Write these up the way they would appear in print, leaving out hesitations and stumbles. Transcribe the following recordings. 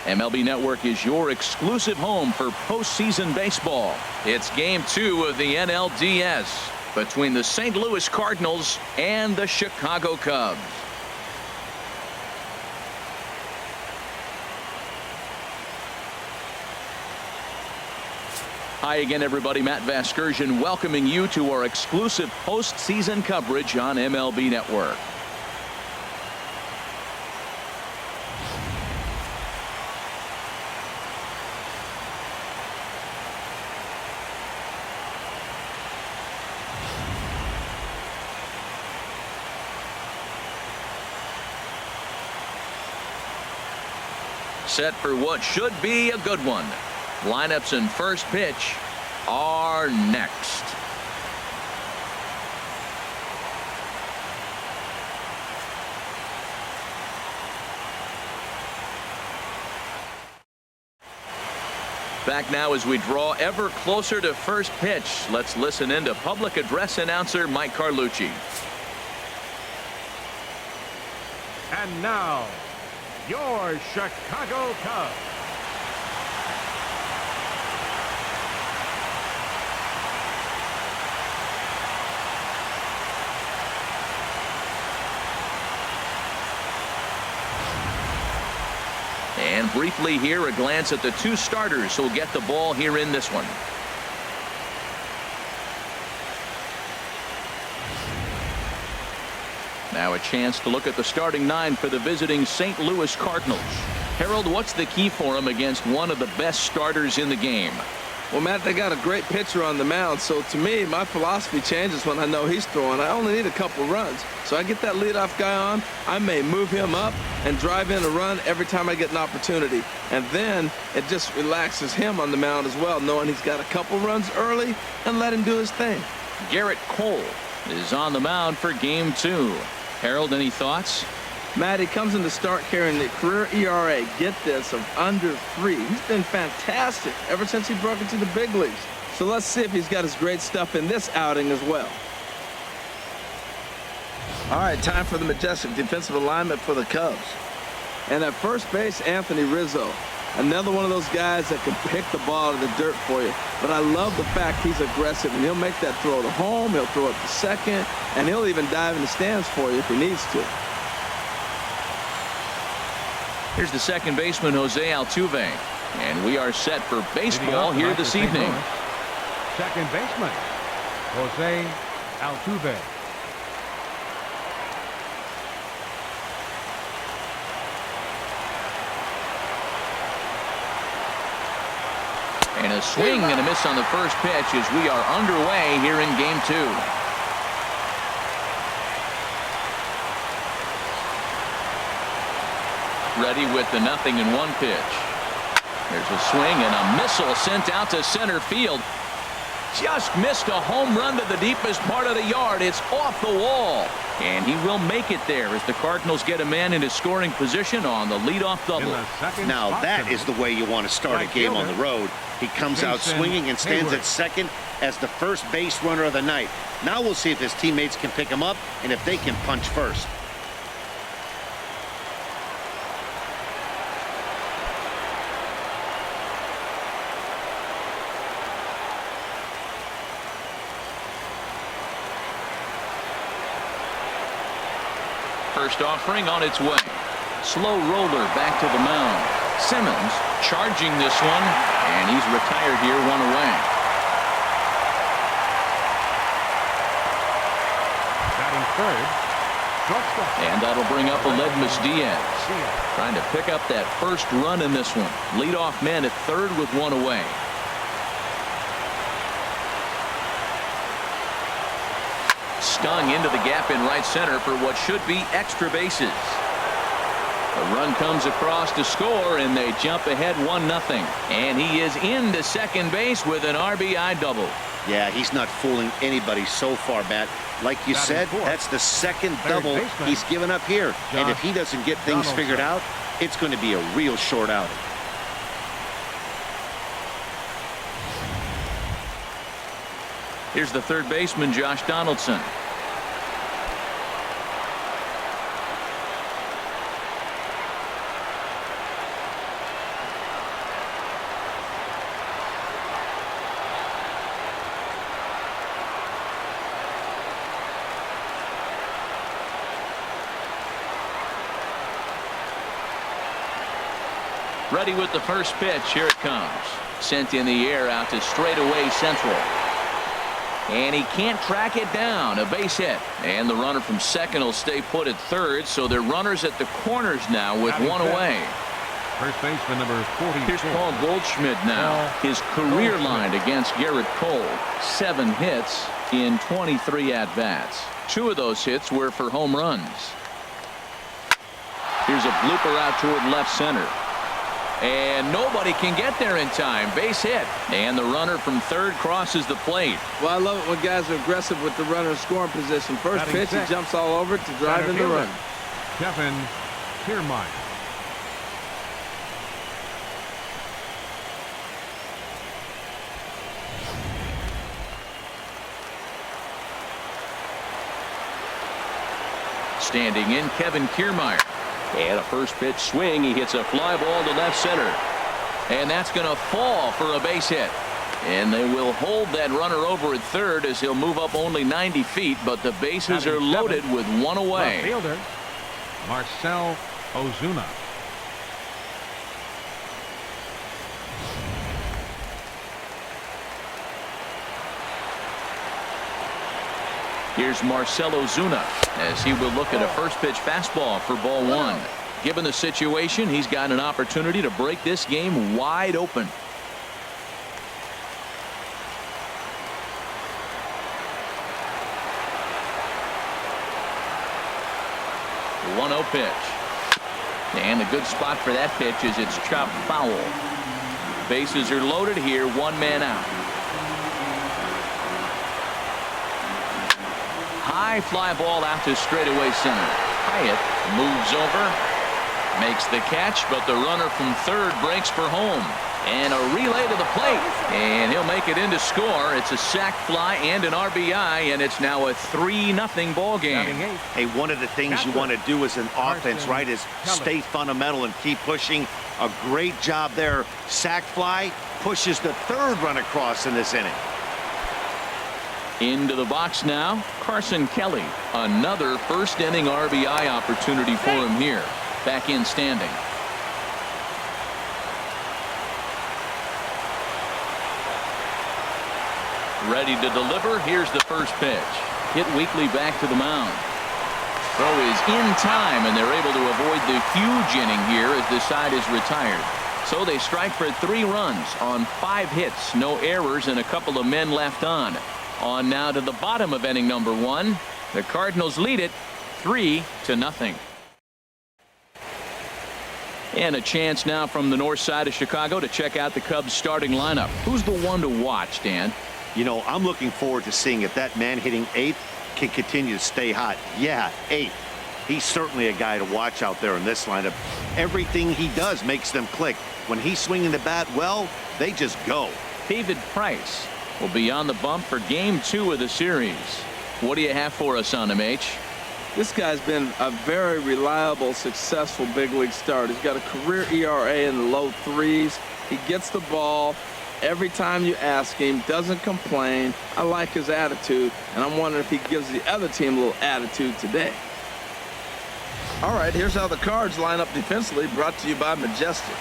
MLB Network is your exclusive home for postseason baseball. It's Game 2 of the NLDS between the St. Louis Cardinals and the Chicago Cubs. Hi again, everybody. Matt Vasgersian welcoming you to our exclusive postseason coverage on MLB Network. Set for what should be a good one. Lineups and first pitch are next. Back now as we draw ever closer to first pitch. Let's listen in to public address announcer Mike Carlucci. And now, your Chicago Cubs. And briefly here, a glance at the two starters who'll get the ball here in this one. Now a chance to look at the starting nine for the visiting St. Louis Cardinals. Harold, what's the key for them against one of the best starters in the game? Well, Matt, they got a great pitcher on the mound, so to me, my philosophy changes when I know he's throwing. I only need a couple runs. So I get that leadoff guy on, I may move him up and drive in a run every time I get an opportunity. And then it just relaxes him on the mound as well, knowing he's got a couple runs early and let him do his thing. Garrett Cole is on the mound for Game 2. Harold, any thoughts? Matt, he comes in to start carrying the career ERA, get this, of under 3. He's been fantastic ever since he broke into the big leagues. So let's see if he's got his great stuff in this outing as well. All right, time for the majestic defensive alignment for the Cubs. And at first base, Anthony Rizzo. Another one of those guys that can pick the ball to the dirt for you. But I love the fact he's aggressive, and he'll make that throw to home, he'll throw it to second, and he'll even dive in the stands for you if he needs to. Here's the second baseman, Jose Altuve. And we are set for baseball here this evening. Second baseman, Jose Altuve. And a swing and a miss on the first pitch as we are underway here in Game 2. Ready with the 0-1 pitch. There's a swing and a missile sent out to center field. Just missed a home run to the deepest part of the yard. It's off the wall. And he will make it there as the Cardinals get a man into scoring position on the leadoff double. Now that is the way you want to start a game on the road. He comes out swinging and stands at second as the first base runner of the night. Now we'll see if his teammates can pick him up and if they can punch first. First offering on its way. Slow roller back to the mound. Simmons charging this one, and he's retired here, one away. Batting third, shortstop. And that'll bring up Aledmus Diaz. Trying to pick up that first run in this one. Leadoff man at third with one away. Stung into the gap in right center for what should be extra bases. A run comes across to score, and they jump ahead 1-0. And he is into second base with an RBI double. Yeah, he's not fooling anybody so far, Matt. Like you said, that's the second double he's given up here. And if he doesn't get things figured out, it's going to be a real short outing. Here's the third baseman, Josh Donaldson. Ready with the first pitch. Here it comes. Sent in the air out to straightaway central. And he can't track it down. A base hit. And the runner from second will stay put at third. So they're runners at the corners now with one away. First baseman number 44. Here's Paul Goldschmidt now. His career line against Garrett Cole. 7 hits in 23 at-bats. 2 of those hits were for home runs. Here's a blooper out toward left center. And nobody can get there in time. Base hit. And the runner from third crosses the plate. Well, I love it when guys are aggressive with the runner in scoring position. First pitch, he jumps all over it to drive in the run. Kevin Kiermaier. Standing in, Kevin Kiermaier. And a first pitch swing. He hits a fly ball to left center. And that's going to fall for a base hit. And they will hold that runner over at third as he'll move up only 90 feet. But the bases are loaded with one away. Left fielder Marcell Ozuna. Here's Marcell Ozuna as he will look at a first pitch fastball for ball 1. Given the situation, he's got an opportunity to break this game wide open. 1-0 pitch. And a good spot for that pitch is it's chopped foul. Bases are loaded here, 1 man out. High fly ball out to straightaway center. Hyatt moves over, makes the catch, but the runner from third breaks for home. And a relay to the plate, and he'll make it in to score. It's a sac fly and an RBI, and it's now a 3-0 ball game. Hey, one of the things you want to do as an offense, right, is stay fundamental and keep pushing. A great job there. Sac fly pushes the third run across in this inning. Into the box now, Carson Kelly. Another first inning RBI opportunity for him here. Back in standing. Ready to deliver. Here's the first pitch. Hit weakly back to the mound. Throw is in time, and they're able to avoid the huge inning here as the side is retired. So they strike for 3 runs on 5 hits, no errors, and a couple of men left on. On now to the bottom of inning number 1. The Cardinals lead it 3-0. And a chance now from the north side of Chicago to check out the Cubs starting lineup. Who's the one to watch, Dan? You know, I'm looking forward to seeing if that man hitting 8th can continue to stay hot. Yeah, 8th. He's certainly a guy to watch out there in this lineup. Everything he does makes them click. When he's swinging the bat well, they just go. David Price will be on the bump for game 2 of the series. What do you have for us on him, H? This guy's been a very reliable, successful big league starter. He's got a career ERA in the low 3s. He gets the ball every time you ask him, doesn't complain. I like his attitude, and I'm wondering if he gives the other team a little attitude today. All right, here's how the Cards line up defensively, brought to you by Majestic.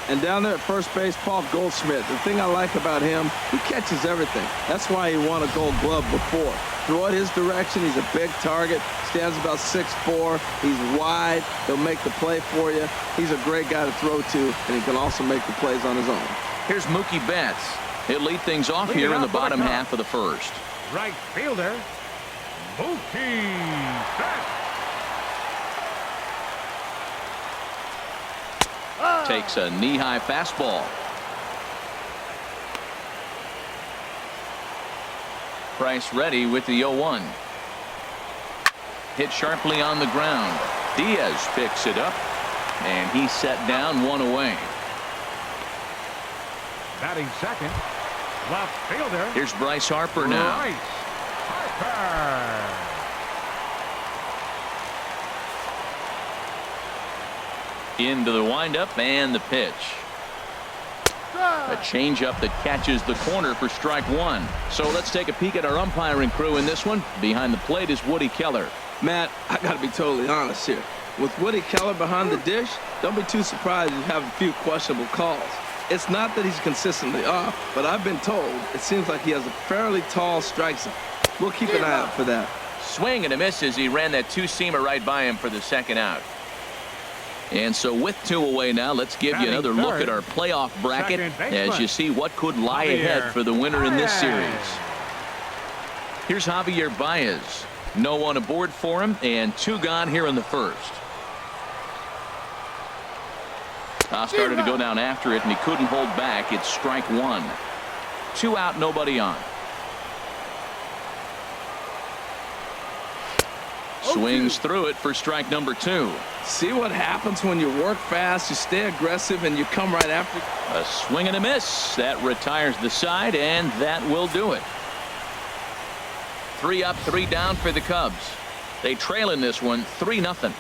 And down there at first base, Paul Goldschmidt. The thing I like about him, he catches everything. That's why he won a Gold Glove before. Throw it his direction. He's a big target. Stands about 6'4". He's wide. He'll make the play for you. He's a great guy to throw to, and he can also make the plays on his own. Here's Mookie Betts. He'll lead things off here in the bottom half of the first. Right fielder Mookie Betts. Takes a knee-high fastball. Price ready with the 0-1. Hit sharply on the ground. Diaz picks it up, and he's set down, 1 away. Batting second, left fielder. Here's Bryce Harper now. Bryce Harper. Into the windup and the pitch. A changeup that catches the corner for strike 1. So let's take a peek at our umpiring crew in this one. Behind the plate is Woody Keller. Matt, I got to be totally honest here. With Woody Keller behind the dish, don't be too surprised if you have a few questionable calls. It's not that he's consistently off, but I've been told it seems like he has a fairly tall strike zone. We'll keep an eye out for that. Swing and a miss as he ran that two-seamer right by him for the second out. And so with 2 away now, let's give you another look at our playoff bracket as you see what could lie ahead for the winner in this series. Here's Javier Baez. No one aboard for him, and 2 gone here in the first. Started to go down after it, and he couldn't hold back. It's strike 1. 2 out, nobody on. Swings through it for strike number 2. See what happens when you work fast, you stay aggressive, and you come right after. A swing and a miss. That retires the side, and that will do it. 3 up, 3 down for the Cubs. They trail in this one 3-0.